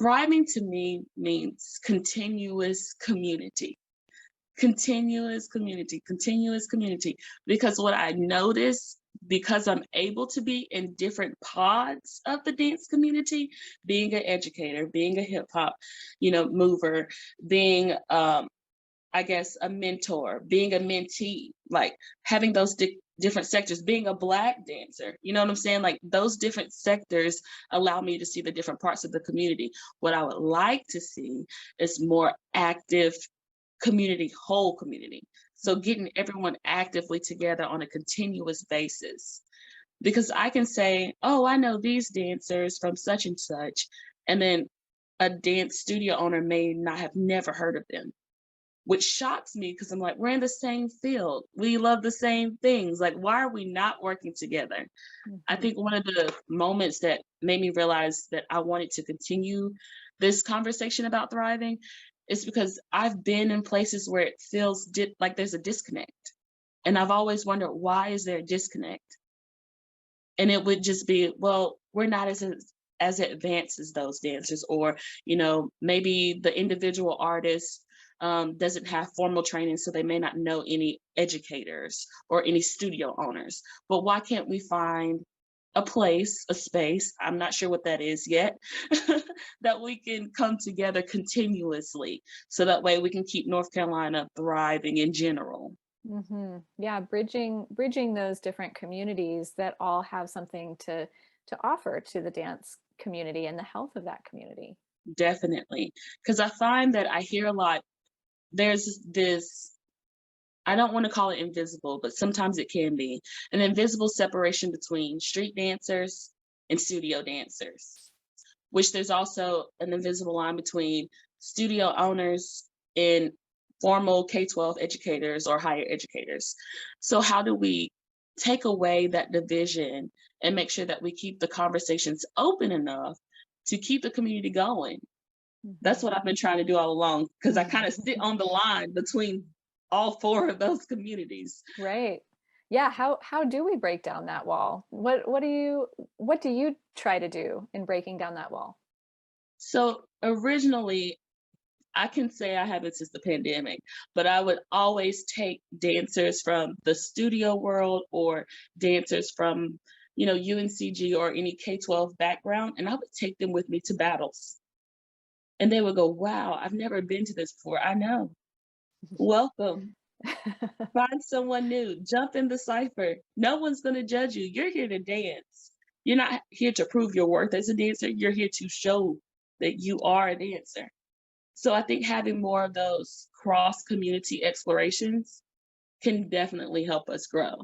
Thriving to me means continuous community. Because what I notice, because I'm able to be in different pods of the dance community, being an educator, being a hip hop, mover, being, I guess, a mentor, being a mentee, like having those different sectors, being a Black dancer, you know what I'm saying? Like those different sectors allow me to see the different parts of the community. What I would like to see is more active community, whole community. So getting everyone actively together on a continuous basis. Because I can say, oh, I know these dancers from such and such, and then a dance studio owner may not have never heard of them, which shocks me because I'm like, we're in the same field. We love the same things. Like, why are we not working together? I Mhm. think one of the moments that made me realize that I wanted to continue this conversation about thriving is because I've been in places where it feels like there's a disconnect. And I've always wondered, why is there a disconnect? And it would just be, well, we're not as advanced as those dancers, or maybe the individual artist doesn't have formal training, so they may not know any educators or any studio owners. But why can't we find a place, a space, I'm not sure what that is yet, that we can come together continuously, so that way we can keep North Carolina thriving in general. Yeah, bridging those different communities that all have something to offer to the dance community and the health of that community. Definitely. Because I find that I hear a lot, there's this, I don't want to call it invisible, but sometimes it can be an invisible separation between street dancers and studio dancers, which there's also an invisible line between studio owners and formal K-12 educators or higher educators. So how do we take away that division and make sure that we keep the conversations open enough to keep the community going? That's Mhm. what I've been trying to do all along, because I kind of sit on the line between all four of those communities. Right. Yeah, how do we break down that wall? What do you try to do in breaking down that wall? So originally, I can say I haven't since the pandemic, but I would always take dancers from the studio world or dancers from, UNCG or any K-12 background, and I would take them with me to battles. And they would go, wow, I've never been to this before. I know. Welcome. Find someone new. Jump in the cipher. No one's going to judge you. You're here to dance. You're not here to prove your worth as a dancer. You're here to show that you are a dancer. So I think having more of those cross community explorations can definitely help us grow.